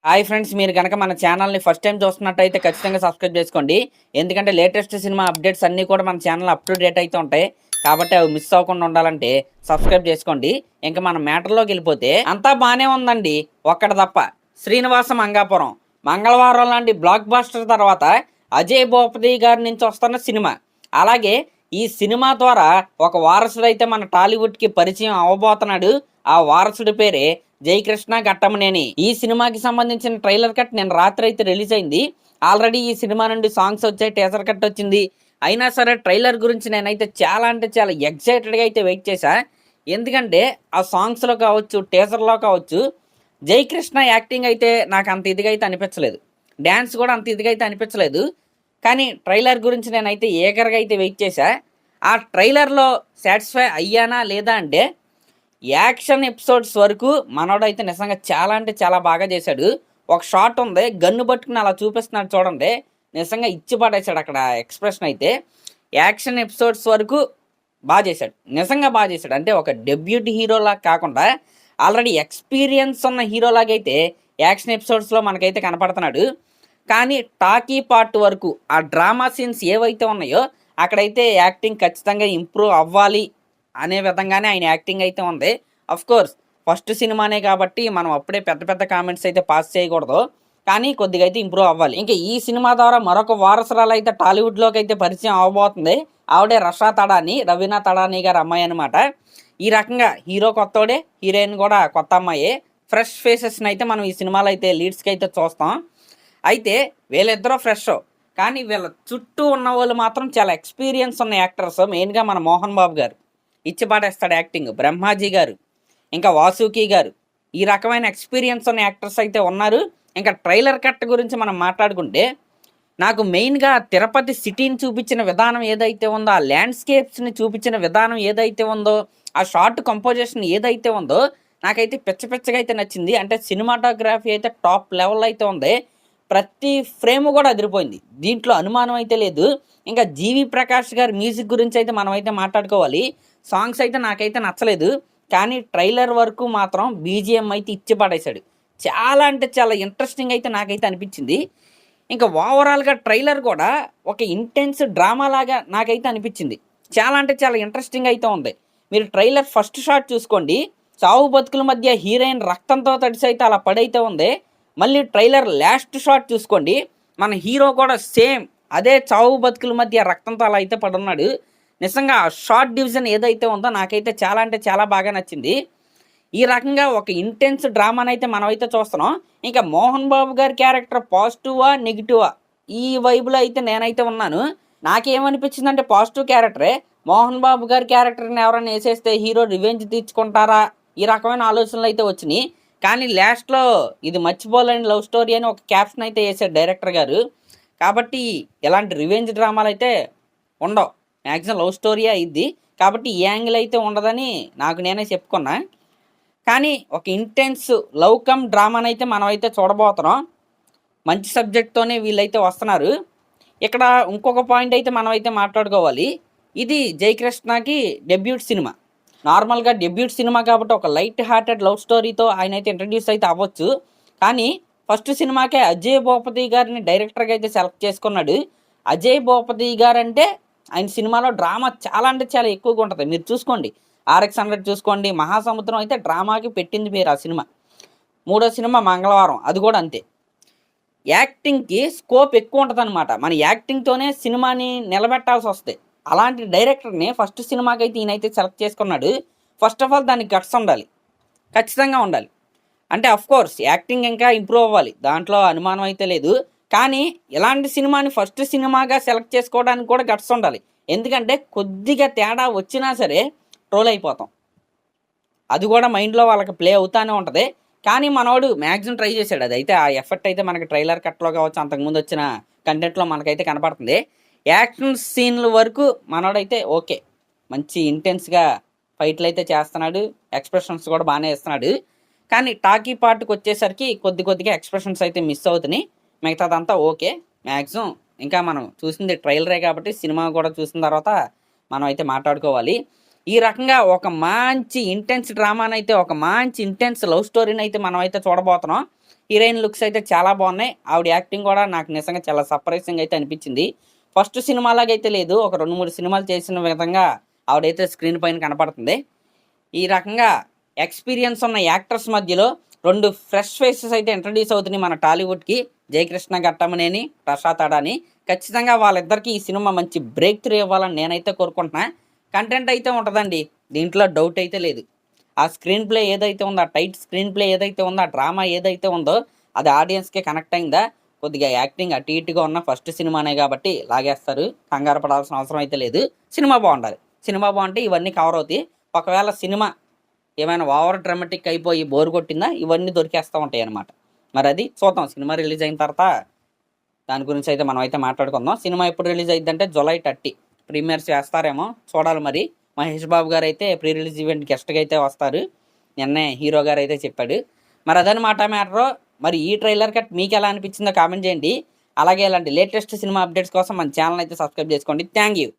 Hi friends, మీరు కనుక మన ఛానల్ని ఫస్ట్ టైం చూస్తున్నట్టయితే ఖచ్చితంగా సబ్స్క్రైబ్ చేసుకోండి. ఎందుకంటే లేటెస్ట్ సినిమా అప్డేట్స్ అన్నీ కూడా మన ఛానల్ అప్ టు డేట్ అయితే ఉంటాయి. కాబట్టి అవి మిస్ అవ్వకుండా ఉండాలంటే సబ్స్క్రైబ్ చేసుకోండి. ఇంకా మన మ్యాటర్లోకి వెళ్ళిపోతే అంతా బాగానే ఉందండి, ఒక్కడ తప్ప. శ్రీనివాస మంగాపురం మంగళవారం లాంటి బ్లాక్ బాస్టర్ తర్వాత అజయ్ భూపతి గారి నుంచి వస్తున్న సినిమా. అలాగే ఈ సినిమా ద్వారా ఒక వారసుడు అయితే మన టాలీవుడ్కి పరిచయం అవ్వబోతున్నాడు. ఆ వారసుడి పేరే జయకృష్ణ ఘట్టమనేని. ఈ సినిమాకి సంబంధించిన ట్రైలర్ కట్ నేను రాత్రి అయితే రిలీజ్ అయింది. ఆల్రెడీ ఈ సినిమా నుండి సాంగ్స్ వచ్చాయి, టీజర్ కట్ వచ్చింది. అయినా సరే ట్రైలర్ గురించి నేనైతే చాలా అంటే చాలా ఎక్సైటెడ్గా అయితే వెయిట్ చేశా. ఎందుకంటే ఆ సాంగ్స్లో కావచ్చు, టీజర్లో కావచ్చు, జయకృష్ణ యాక్టింగ్ అయితే నాకు అంత ఇదిగా అయితే అనిపించలేదు. డ్యాన్స్ కూడా అంత ఇదిగా అయితే అనిపించలేదు. కానీ ట్రైలర్ గురించి నేనైతే ఏకరగా అయితే వెయిట్ చేశా. ఆ ట్రైలర్లో సాటిస్ఫై అయ్యానా లేదా అంటే, యాక్షన్ ఎపిసోడ్స్ వరకు మనోడైతే నిజంగా చాలా అంటే చాలా బాగా చేశాడు. ఒక షాట్ ఉంది, గన్ను పట్టుకుని అలా చూపిస్తున్నాడు చూడండి, నిజంగా ఇచ్చి పడేశాడు అక్కడ ఎక్స్ప్రెషన్ అయితే. యాక్షన్ ఎపిసోడ్స్ వరకు బాగా చేశాడు, నిజంగా బాగా చేశాడు. అంటే ఒక డెబ్యూటీ హీరోలా కాకుండా ఆల్రెడీ ఎక్స్పీరియన్స్ ఉన్న హీరోలాగైతే యాక్షన్ ఎపిసోడ్స్లో మనకైతే కనపడుతున్నాడు. కానీ టాకీ పార్ట్ వరకు ఆ డ్రామా సీన్స్ ఏవైతే ఉన్నాయో అక్కడైతే యాక్టింగ్ ఖచ్చితంగా ఇంప్రూవ్ అవ్వాలి అనే విధంగానే ఆయన యాక్టింగ్ అయితే ఉంది. అఫ్ కోర్స్ ఫస్ట్ సినిమానే కాబట్టి మనం అప్పుడే పెద్ద పెద్ద కామెంట్స్ అయితే పాస్ చేయకూడదు. కానీ కొద్దిగా అయితే ఇంప్రూవ్ అవ్వాలి. ఇంకా ఈ సినిమా ద్వారా మరొక వారసురాలు అయితే టాలీవుడ్లోకి అయితే పరిచయం అవ్వబోతుంది. ఆవిడే రషా తడాని, రవీనా తడాని గారి అమ్మాయి అనమాట. ఈ రకంగా హీరో కొత్తోడే, హీరోయిన్ కూడా కొత్త అమ్మాయి. ఫ్రెష్ ఫేసెస్ని అయితే మనం ఈ సినిమాలో అయితే లీడ్స్కి అయితే చూస్తాం. అయితే వీళ్ళిద్దరూ ఫ్రెష్, కానీ వీళ్ళ చుట్టూ ఉన్న వాళ్ళు మాత్రం చాలా ఎక్స్పీరియన్స్ ఉన్న యాక్టర్స్. మెయిన్గా మన మోహన్ బాబు గారు ఇచ్చి పాడేస్తాడు యాక్టింగ్, బ్రహ్మాజీ గారు, ఇంకా వాసుకి గారు, ఈ రకమైన ఎక్స్పీరియన్స్ ఉన్న యాక్టర్స్ అయితే ఉన్నారు. ఇంకా ట్రైలర్ కట్ గురించి మనం మాట్లాడుకుంటే, నాకు మెయిన్గా తిరుపతి సిటీని చూపించిన విధానం ఏదైతే ఉందో, ఆ ల్యాండ్స్కేప్స్ని చూపించిన విధానం ఏదైతే ఉందో, ఆ షార్ట్ కంపోజిషన్ ఏదైతే ఉందో నాకైతే పిచ్చగా అయితే నచ్చింది. అంటే సినిమాటోగ్రఫీ అయితే టాప్ లెవెల్ అయితే ఉంది. ప్రతి ఫ్రేమ్ కూడా అదిరిపోయింది, దీంట్లో అనుమానం అయితే లేదు. ఇంకా జీవి ప్రకాష్ గారి మ్యూజిక్ గురించి అయితే మనం అయితే మాట్లాడుకోవాలి. సాంగ్స్ అయితే నాకైతే నచ్చలేదు, కానీ ట్రైలర్ వరకు మాత్రం బీజిఎం అయితే ఇచ్చి పడేశాడు. చాలా అంటే చాలా ఇంట్రెస్టింగ్ అయితే నాకైతే అనిపించింది. ఇంకా ఓవరాల్గా ట్రైలర్ కూడా ఒక ఇంటెన్స్ డ్రామా లాగా నాకైతే అనిపించింది. చాలా అంటే చాలా ఇంట్రెస్టింగ్ అయితే ఉంది. మీరు ట్రైలర్ ఫస్ట్ షాట్ చూసుకోండి, చావు బతుకుల మధ్య హీరోయిన్ రక్తంతో తడిసి అయితే అలా పడైతే ఉంది. మళ్ళీ ట్రైలర్ లాస్ట్ షాట్ చూసుకోండి, మన హీరో కూడా సేమ్ అదే చావు బతుకుల మధ్య రక్తంతో అలా అయితే పడున్నాడు. నిజంగా షార్ట్ డివిజన్ ఏదైతే ఉందో నాకైతే చాలా అంటే చాలా బాగా నచ్చింది. ఈ రకంగా ఒక ఇంటెన్స్ డ్రామాని అయితే మనం అయితే చూస్తున్నాం. ఇంకా మోహన్ బాబు గారి క్యారెక్టర్ పాజిటివా నెగిటివా, ఈ వైపులో అయితే నేనైతే ఉన్నాను. నాకేమనిపించింది అంటే పాజిటివ్ క్యారెక్టరే. మోహన్ బాబు గారి క్యారెక్టర్ని ఎవరైనా వేసేస్తే హీరో రివెంజ్ తీర్చుకుంటారా, ఈ రకమైన ఆలోచనలు అయితే వచ్చినాయి. కానీ లాస్ట్లో ఇది మర్చిపోలేని లవ్ స్టోరీ అని ఒక క్యాప్షన్ అయితే వేసాడు డైరెక్టర్ గారు. కాబట్టి ఇలాంటి రివెంజ్ డ్రామాలు అయితే ఉండవు, మ్యాక్సిమం లవ్ స్టోరీ అయింది. కాబట్టి ఈ యాంగిల్ అయితే ఉండదని నాకు నేనే చెప్పుకున్నా. కానీ ఒక ఇంటెన్స్ లవ్ కమ్ డ్రామాని అయితే మనం అయితే చూడబోతున్నాం. మంచి సబ్జెక్ట్తోనే వీళ్ళైతే వస్తున్నారు. ఇక్కడ ఇంకొక పాయింట్ అయితే మనం అయితే మాట్లాడుకోవాలి. ఇది జయకృష్ణకి డెబ్యూట్ సినిమా. నార్మల్గా డెబ్యూట్ సినిమా కాబట్టి ఒక లైట్ హార్టెడ్ లవ్ స్టోరీతో ఆయన అయితే ఇంట్రడ్యూస్ అయితే అవ్వచ్చు. కానీ ఫస్ట్ సినిమాకే అజయ్ భూపతి గారిని డైరెక్టర్గా అయితే సెలెక్ట్ చేసుకున్నాడు. అజయ్ భూపతి గారు అంటే ఆయన సినిమాలో డ్రామా చాలా అంటే చాలా ఎక్కువగా ఉంటుంది. మీరు చూసుకోండి, RX-100 చూసుకోండి, మహాసముద్రం అయితే డ్రామాకి పెట్టింది పేరు ఆ సినిమా. మూడో సినిమా మంగళవారం, అది కూడా అంతే. యాక్టింగ్కి స్కోప్ ఎక్కువ ఉంటుంది అనమాట. మన యాక్టింగ్తోనే సినిమాని నిలబెట్టాల్సి వస్తుంది. అలాంటి డైరెక్టర్ని ఫస్ట్ సినిమాకి అయితే ఈయనైతే సెలెక్ట్ చేసుకున్నాడు. ఫస్ట్ ఆఫ్ ఆల్ దానికి గట్స్ ఉండాలి, ఖచ్చితంగా ఉండాలి. అంటే కోర్స్ యాక్టింగ్ ఇంకా ఇంప్రూవ్ అవ్వాలి, దాంట్లో అనుమానం అయితే లేదు. కానీ ఇలాంటి సినిమాని ఫస్ట్ సినిమాగా సెలెక్ట్ చేసుకోవడానికి కూడా గట్స్ ఉండాలి. ఎందుకంటే కొద్దిగా తేడా వచ్చినా సరే ట్రోల్ అయిపోతాం, అది కూడా మైండ్లో వాళ్ళకి ప్లే అవుతానే ఉంటుంది. కానీ మనోడు మ్యాక్సిమం ట్రై చేశాడు. అది అయితే ఆ ఎఫర్ట్ అయితే మనకి ట్రైలర్ కట్లో కావచ్చు, అంతకుముందు వచ్చిన కంటెంట్లో మనకైతే కనపడుతుంది. యాక్షన్ సీన్ల వరకు మనోడైతే ఓకే, మంచి ఇంటెన్స్గా ఫైట్లు అయితే చేస్తున్నాడు, ఎక్స్ప్రెషన్స్ కూడా బాగానే ఇస్తున్నాడు. కానీ టాకీ పార్ట్కి వచ్చేసరికి కొద్దిగా ఎక్స్ప్రెషన్స్ అయితే మిస్ అవుతున్నాయి. మిగతాదంతా ఓకే. మ్యాక్సిమం ఇంకా మనం చూసింది ట్రైలరే కాబట్టి సినిమా కూడా చూసిన తర్వాత మనం అయితే మాట్లాడుకోవాలి. ఈ రకంగా ఒక మంచి ఇంటెన్స్ డ్రామానైతే, ఒక మంచి ఇంటెన్స్ లవ్ స్టోరీని అయితే మనం అయితే చూడబోతున్నాం. హీరోయిన్ లుక్స్ అయితే చాలా బాగున్నాయి. ఆవిడ యాక్టింగ్ కూడా నాకు నిజంగా చాలా సర్ప్రైజింగ్ అయితే అనిపించింది. ఫస్ట్ సినిమాలాగైతే లేదు, ఒక 2, 3 సినిమాలు చేసిన విధంగా ఆవిడైతే స్క్రీన్ పైన కనపడుతుంది. ఈ రకంగా ఎక్స్పీరియన్స్ ఉన్న యాక్టర్స్ మధ్యలో 2 ఫ్రెష్ ఫేసెస్ అయితే ఇంట్రడ్యూస్ అవుతున్నాయి మన టాలీవుడ్కి. జయకృష్ణ ఘట్టమనేని, ప్రసాద్ అడాని. ఖచ్చితంగా వాళ్ళిద్దరికీ ఈ సినిమా మంచి బ్రేక్ త్రూ ఇవ్వాలని నేనైతే కోరుకుంటున్నా. కంటెంట్ అయితే ఉంటుందండి, దీంట్లో డౌట్ అయితే లేదు. ఆ స్క్రీన్ ప్లే ఏదైతే ఉందో, ఆ టైట్ స్క్రీన్ ప్లే ఏదైతే ఉందో, ఆ డ్రామా ఏదైతే ఉందో అది ఆడియన్స్కి కనెక్ట్ అయిందా. కొద్దిగా యాక్టింగ్ అటు ఇటుగా ఉన్న ఫస్ట్ సినిమానే కాబట్టి లాగేస్తారు, కంగారు పడాల్సిన అవసరం అయితే లేదు. సినిమా బాగుండాలి, సినిమా బాగుంటే ఇవన్నీ కవర్ అవుతాయి. ఒకవేళ సినిమా ఏమైనా ఓవర్ డ్రామాటిక్ అయిపోయి బోర్ కొట్టిందా ఇవన్నీ దొరికేస్తూ ఉంటాయి అనమాట. మరి అది చూద్దాం, సినిమా రిలీజ్ అయిన తర్వాత దాని గురించి అయితే మనం అయితే మాట్లాడుకుందాం. సినిమా ఎప్పుడు రిలీజ్ అయ్యిద్దంటే July 30 ప్రీమియర్స్ చేస్తారేమో చూడాలి. మరి మహేష్ బాబు గారు అయితే ప్రీ రిలీజ్ ఈవెంట్ గెస్ట్గా అయితే వస్తారు, నిన్నే హీరో గారు అయితే చెప్పాడు. మరి అదనమాట మ్యాటరు. మరి ఈ ట్రైలర్ కట్ మీకు ఎలా అనిపించిందో కామెంట్ చేయండి. అలాగే ఇలాంటి లేటెస్ట్ సినిమా అప్డేట్స్ కోసం మన ఛానల్ అయితే సబ్స్క్రైబ్ చేసుకోండి. Thank you.